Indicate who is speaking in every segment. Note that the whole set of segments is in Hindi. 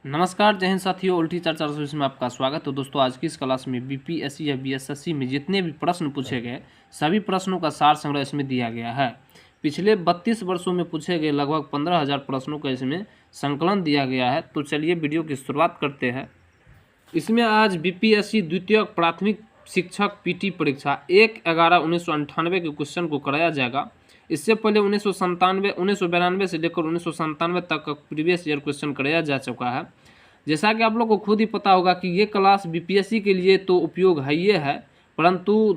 Speaker 1: नमस्कार, जय हिंद साथियों। उल्टी चर्चा में आपका स्वागत है। तो दोस्तों, आज की इस क्लास में बीपीएससी या बीएसएससी में जितने भी प्रश्न पूछे गए सभी प्रश्नों का सार संग्रह इसमें दिया गया है। पिछले 32 वर्षों में पूछे गए लगभग 15,000 प्रश्नों का इसमें संकलन दिया गया है। तो चलिए वीडियो की शुरुआत करते हैं। इसमें आज बीपीएससी द्वितीय प्राथमिक शिक्षक पीटी परीक्षा 1/11/1998 के क्वेश्चन को कराया जाएगा। इससे पहले 1992 से लेकर 1997 तक का प्रीवियस ईयर क्वेश्चन कराया जा चुका है। जैसा कि आप लोग को खुद ही पता होगा कि ये क्लास बीपीएससी के लिए तो उपयोग है ही है, परंतु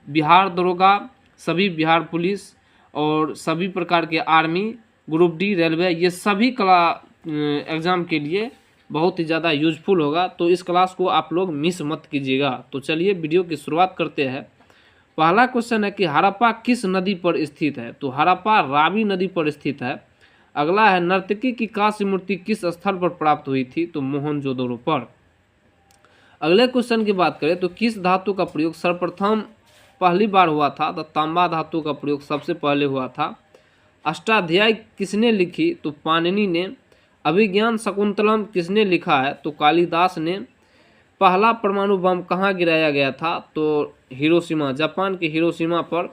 Speaker 1: बिहार दरोगा, सभी बिहार पुलिस और सभी प्रकार के आर्मी, ग्रुप डी, रेलवे, ये सभी एग्ज़ाम के लिए बहुत ही ज़्यादा यूजफुल होगा। तो इस क्लास को आप लोग मिस मत कीजिएगा। तो चलिए वीडियो की शुरुआत करते हैं। पहला क्वेश्चन है कि हड़प्पा किस नदी पर स्थित है? तो हड़प्पा रावी नदी पर स्थित है। अगला है नर्तकी की कांस्य मूर्ति किस स्थल पर प्राप्त हुई थी? तो मोहनजोदड़ो पर। अगले क्वेश्चन की बात करें तो किस धातु का प्रयोग सर्वप्रथम पहली बार हुआ था? तो तांबा धातु का प्रयोग सबसे पहले हुआ था। अष्टाध्यायी किसने लिखी? तो पाणिनि ने। अभिज्ञान शकुंतलम किसने लिखा है? तो कालिदास ने। पहला परमाणु बम कहाँ गिराया गया था? तो हिरोशिमा, जापान के हिरोशिमा पर।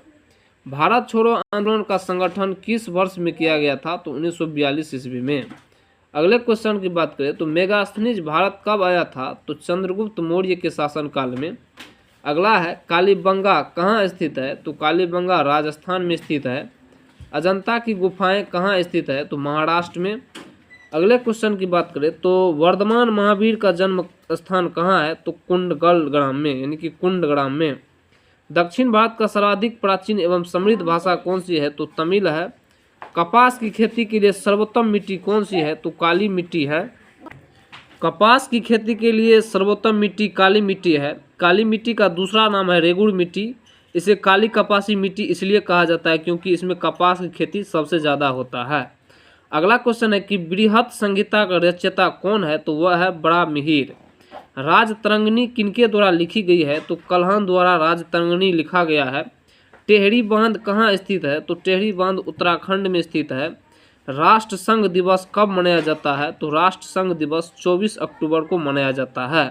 Speaker 1: भारत छोड़ो आंदोलन का संगठन किस वर्ष में किया गया था? तो 1942 ईस्वी में। अगले क्वेश्चन की बात करें तो मेगास्थनीज भारत कब आया था? तो चंद्रगुप्त मौर्य के शासनकाल में। अगला है कालीबंगा कहाँ स्थित है? तो कालीबंगा राजस्थान में स्थित है। अजंता की गुफाएं कहाँ स्थित है? तो महाराष्ट्र में। अगले क्वेश्चन की बात करें तो वर्धमान महावीर का जन्म स्थान कहाँ है? तो कुंडगल ग्राम में, यानी कि कुंडग्राम में। दक्षिण भारत का सर्वाधिक प्राचीन एवं समृद्ध भाषा कौन सी है? तो तमिल है। कपास की खेती के लिए सर्वोत्तम मिट्टी कौन सी है? तो काली मिट्टी है। कपास की खेती के लिए सर्वोत्तम मिट्टी काली मिट्टी है। काली मिट्टी का दूसरा नाम है रेगुड़ मिट्टी। इसे काली कपासी मिट्टी इसलिए कहा जाता है क्योंकि इसमें कपास की खेती सबसे ज़्यादा होता है। अगला क्वेश्चन है कि बृहत संहिता का रचयिता कौन है? तो वह है बराहमिहिर। राजतरंगिणी किनके द्वारा लिखी गई है? तो कल्हण द्वारा राजतरंगिणी लिखा गया है। टेहरी बांध कहाँ स्थित है? तो टेहरी बांध उत्तराखंड में स्थित है। राष्ट्र संघ दिवस कब मनाया जाता है? तो राष्ट्र संघ दिवस 24 अक्टूबर को मनाया जाता है।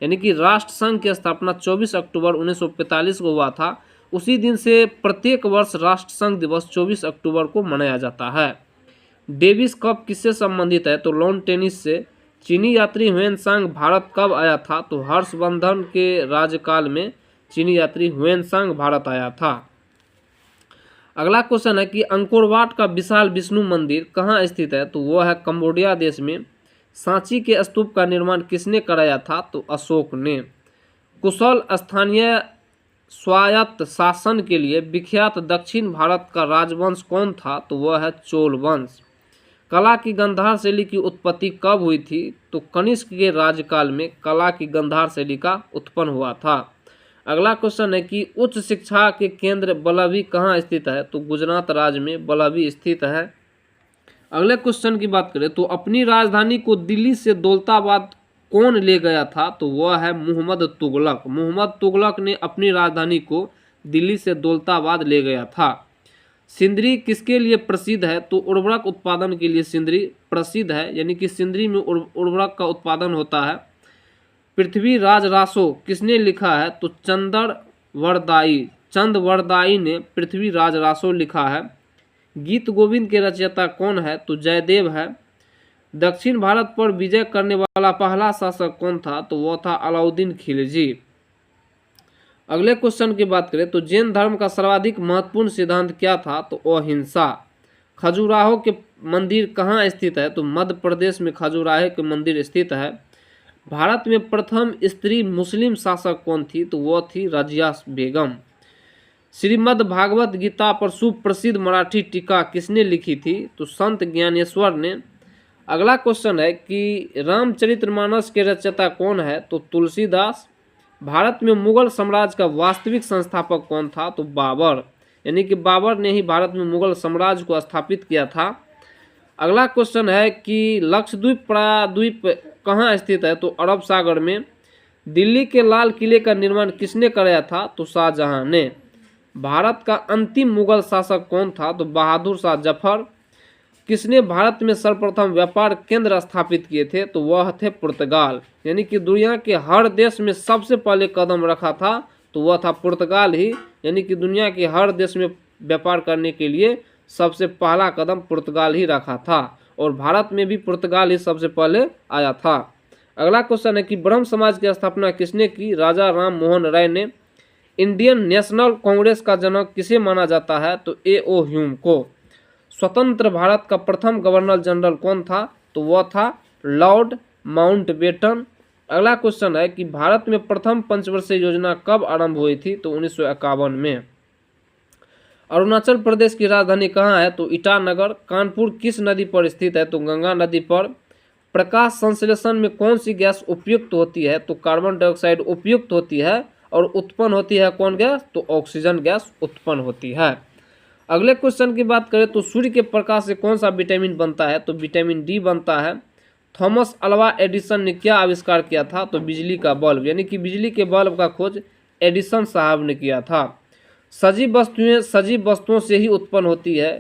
Speaker 1: यानी कि राष्ट्र संघ की स्थापना 24 अक्टूबर 1945 को हुआ था। उसी दिन से प्रत्येक वर्ष राष्ट्र संघ दिवस 24 अक्टूबर को मनाया जाता है। डेविस कप किससे संबंधित है? तो लॉन टेनिस से। चीनी यात्री ह्वेनसांग भारत कब आया था? तो हर्षवर्धन के राज्यकाल में चीनी यात्री ह्वेनसांग भारत आया था। अगला क्वेश्चन है कि अंकोरवाट का विशाल विष्णु मंदिर कहाँ स्थित है? तो वह है कंबोडिया देश में। सांची के स्तूप का निर्माण किसने कराया था? तो अशोक ने। कुशल स्थानीय स्वायत्त शासन के लिए विख्यात दक्षिण भारत का राजवंश कौन था? तो वह है चोल वंश। कला की गांधार शैली की उत्पत्ति कब हुई थी? तो कनिष्क के राज्यकाल में कला की गांधार शैली का उत्पन्न हुआ था। अगला क्वेश्चन है कि उच्च शिक्षा के केंद्र बल्लभी कहाँ स्थित है? तो गुजरात राज्य में बल्लभी स्थित है। अगले क्वेश्चन की बात करें तो अपनी राजधानी को दिल्ली से दौलताबाद कौन ले गया था? तो वह है मुहम्मद तुगलक। मुहम्मद तुगलक ने अपनी राजधानी को दिल्ली से दौलताबाद ले गया था। सिंदरी किसके लिए प्रसिद्ध है? तो उर्वरक उत्पादन के लिए सिंदरी प्रसिद्ध है, यानी कि सिंदरी में उर्वरक का उत्पादन होता है। पृथ्वीराज रासो किसने लिखा है? तो चंदवरदाई ने पृथ्वीराज रासो लिखा है। गीत गोविंद के रचयिता कौन है? तो जयदेव है। दक्षिण भारत पर विजय करने वाला पहला शासक कौन था? तो वह था अलाउद्दीन खिलजी। अगले क्वेश्चन की बात करें तो जैन धर्म का सर्वाधिक महत्वपूर्ण सिद्धांत क्या था? तो अहिंसा। खजुराहो के मंदिर कहाँ स्थित है? तो मध्य प्रदेश में खजुराहो के मंदिर स्थित है। भारत में प्रथम स्त्री मुस्लिम शासक कौन थी? तो वह थी रजिया बेगम। श्रीमद् भागवत गीता पर सुप्रसिद्ध मराठी टीका किसने लिखी थी? तो संत ज्ञानेश्वर ने। अगला क्वेश्चन है कि रामचरितमानस के रचयिता कौन है? तो तुलसीदास। भारत में मुगल साम्राज्य का वास्तविक संस्थापक कौन था? तो बाबर, यानी कि बाबर ने ही भारत में मुगल साम्राज्य को स्थापित किया था। अगला क्वेश्चन है कि लक्षद्वीप प्रायद्वीप कहाँ स्थित है? तो अरब सागर में। दिल्ली के लाल किले का निर्माण किसने कराया था? तो शाहजहां ने। भारत का अंतिम मुगल शासक कौन था? तो बहादुर शाह जफर। किसने भारत में सर्वप्रथम व्यापार केंद्र स्थापित किए थे? तो वह थे पुर्तगाल। यानी कि दुनिया के हर देश में सबसे पहले कदम रखा था तो वह था पुर्तगाल ही। यानी कि दुनिया के हर देश में व्यापार करने के लिए सबसे पहला कदम पुर्तगाल ही रखा था और भारत में भी पुर्तगाल ही सबसे पहले आया था। अगला क्वेश्चन है कि ब्रह्म समाज की स्थापना किसने की? राजा राम मोहन राय ने। इंडियन नेशनल कांग्रेस का जनक किसे माना जाता है? तो A.O. ह्यूम को। स्वतंत्र भारत का प्रथम गवर्नर जनरल कौन था? तो वह था लॉर्ड माउंटबेटन। अगला क्वेश्चन है कि भारत में प्रथम पंचवर्षीय योजना कब आरंभ हुई थी? तो 1951 में। अरुणाचल प्रदेश की राजधानी कहाँ है? तो ईटानगर। कानपुर किस नदी पर स्थित है? तो गंगा नदी पर। प्रकाश संश्लेषण में कौन सी गैस उपयुक्त होती है? तो कार्बन डाइऑक्साइड उपयुक्त होती है और उत्पन्न होती है कौन गैस? तो ऑक्सीजन गैस उत्पन्न होती है। अगले क्वेश्चन की बात करें तो सूर्य के प्रकाश से कौन सा विटामिन बनता है? तो विटामिन डी बनता है। थॉमस अल्वा एडिसन ने क्या आविष्कार किया था? तो बिजली का बल्ब। यानी कि बिजली के बल्ब का खोज एडिसन साहब ने किया था। सजीव वस्तुओं से ही उत्पन्न होती है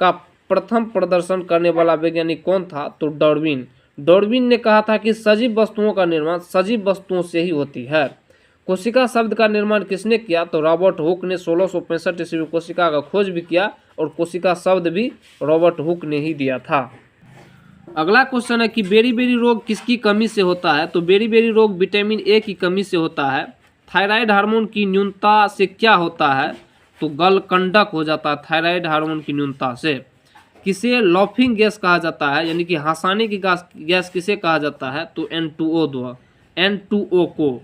Speaker 1: का प्रथम प्रदर्शन करने वाला वैज्ञानिक कौन था? तो डार्विन। डार्विन ने कहा था कि सजीव वस्तुओं का निर्माण सजीव वस्तुओं से ही होती है। कोशिका शब्द का निर्माण किसने किया? तो रॉबर्ट हुक ने 1665 ईस्वी में कोशिका का खोज भी किया और कोशिका शब्द भी रॉबर्ट हुक ने ही दिया था। अगला क्वेश्चन है कि बेरी-बेरी रोग किसकी कमी से होता है? तो बेरी-बेरी रोग विटामिन ए की कमी से होता है। थायराइड हार्मोन की न्यूनता से क्या होता है? तो गलकंडक हो जाता है थायराइड हार्मोन की न्यूनता से। किसे लॉफिंग गैस कहा जाता है? यानी कि हंसाने की गैस किसे कहा जाता है? तो N2O को।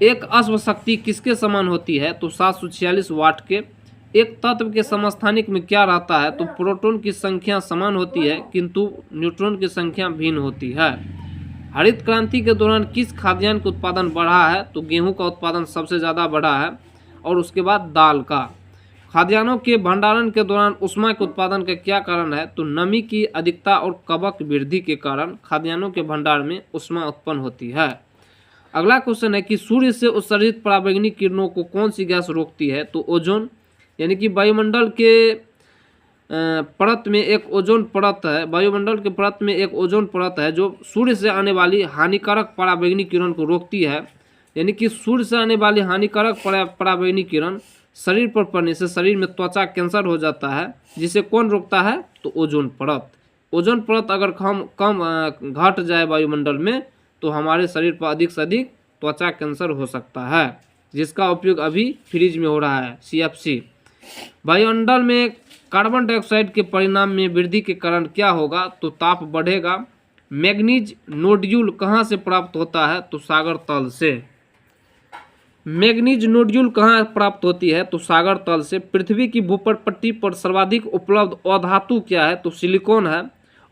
Speaker 1: एक अश्व शक्ति किसके समान होती है? तो 746 वाट के। एक तत्व के समस्थानिक में क्या रहता है? तो प्रोटॉन की संख्या समान होती है किंतु न्यूट्रॉन की संख्या भिन्न होती है। हरित क्रांति के दौरान किस खाद्यान्न का उत्पादन बढ़ा है? तो गेहूं का उत्पादन सबसे ज़्यादा बढ़ा है और उसके बाद दाल का। खाद्यान्नों के भंडारण के दौरान उष्मा के उत्पादन का क्या कारण है? तो नमी की अधिकता और कवक वृद्धि के कारण खाद्यान्नों के भंडार में उष्मा उत्पन्न होती है। अगला क्वेश्चन है कि सूर्य से उत्सर्जित पराबैंगनी किरणों को कौन सी गैस रोकती है? तो ओजोन। यानी कि वायुमंडल के परत में एक ओजोन परत है। वायुमंडल के परत में एक ओजोन परत है जो सूर्य से आने वाली हानिकारक पराबैंगनी किरण को रोकती है। यानी कि सूर्य से आने वाली हानिकारक पराबैंगनी किरण शरीर पर पड़ने से शरीर में त्वचा कैंसर हो जाता है, जिसे कौन रोकता है? तो ओजोन परत। ओजोन परत अगर कम घट जाए वायुमंडल में तो हमारे शरीर पर अधिक से अधिक त्वचा कैंसर हो सकता है, जिसका उपयोग अभी फ्रिज में हो रहा है CFC। वायुमंडल में कार्बन डाइऑक्साइड के परिणाम में वृद्धि के कारण क्या होगा? तो ताप बढ़ेगा। मैग्नीज नोड्यूल कहाँ से प्राप्त होता है? तो सागर तल से। मैग्नीज नोड्यूल कहाँ प्राप्त होती है? तो सागर तल से। पृथ्वी की भूपटपट्टी पर सर्वाधिक उपलब्ध अधातु क्या है? तो सिलिकॉन है।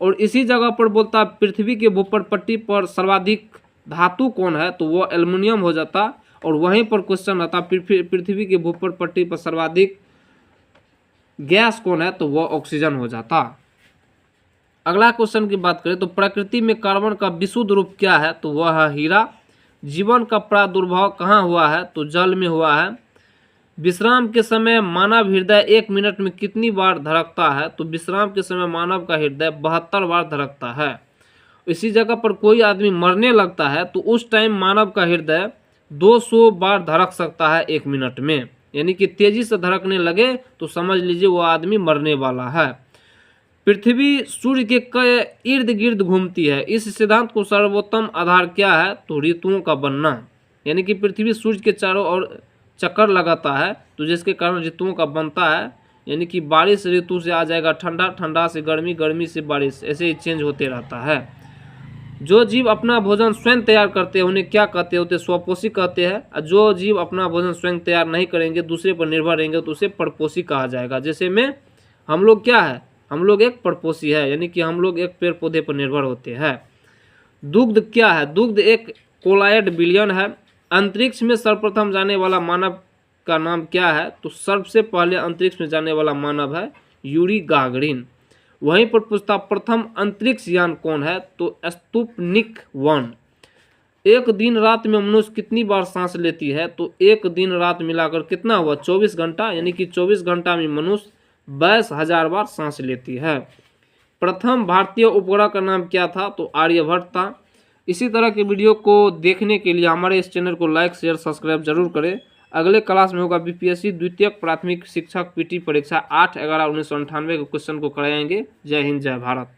Speaker 1: और इसी जगह पर बोलता है पृथ्वी के भूपटपट्टी पर सर्वाधिक धातु कौन है? तो वो एल्युमिनियम हो जाता। और वहीं पर क्वेश्चन आता पृथ्वी के भूपटपट्टी पर सर्वाधिक गैस कौन है? तो वह ऑक्सीजन हो जाता। अगला क्वेश्चन की बात करें तो प्रकृति में कार्बन का विशुद्ध रूप क्या है? तो वह है हीरा। जीवन का प्रादुर्भाव कहाँ हुआ है? तो जल में हुआ है। विश्राम के समय मानव हृदय 1 मिनट में कितनी बार धड़कता है? तो विश्राम के समय मानव का हृदय 72 बार धड़कता है। इसी जगह पर कोई आदमी मरने लगता है तो उस टाइम मानव का हृदय 200 बार धड़क सकता है 1 मिनट में। यानी कि तेजी से धड़कने लगे तो समझ लीजिए वो आदमी मरने वाला है। पृथ्वी सूर्य के इर्द गिर्द घूमती है। इस सिद्धांत को सर्वोत्तम आधार क्या है? तो ऋतुओं का बनना। यानी कि पृथ्वी सूर्य के चारों ओर चक्कर लगाता है तो जिसके कारण ऋतुओं का बनता है। यानी कि बारिश ऋतु से आ जाएगा ठंडा, ठंडा से गर्मी, गर्मी से बारिश, ऐसे ही चेंज होते रहता है। जो जीव अपना भोजन स्वयं तैयार करते हैं उन्हें क्या कहते होते? स्वपोषी कहते हैं। और जो जीव अपना भोजन स्वयं तैयार नहीं करेंगे, दूसरे पर निर्भर रहेंगे तो उसे परपोषी कहा जाएगा। जैसे में हम लोग क्या है? हम लोग एक परपोषी है, यानी कि हम लोग एक पेड़ पौधे पर निर्भर होते हैं। दुग्ध क्या है? दुग्ध एक कोलायड बिलियन है। अंतरिक्ष में सर्वप्रथम जाने वाला मानव का नाम क्या है? तो सबसे पहले अंतरिक्ष में जाने वाला मानव है यूरी गागरिन। वहीं पर पूछता प्रथम अंतरिक्ष यान कौन है? तो स्पुतनिक 1। एक दिन रात में मनुष्य कितनी बार सांस लेती है? तो एक दिन रात मिलाकर कितना हुआ? 24 घंटा। यानी कि 24 घंटा में मनुष्य 22,000 बार सांस लेती है। प्रथम भारतीय उपग्रह का नाम क्या था? तो आर्यभट्ट था। इसी तरह के वीडियो को देखने के लिए हमारे इस चैनल को लाइक शेयर सब्सक्राइब जरूर करें। अगले क्लास में होगा बीपीएससी द्वितीयक प्राथमिक शिक्षक पीटी परीक्षा 8/11/1998 के क्वेश्चन को कराएंगे। जय हिंद जय भारत।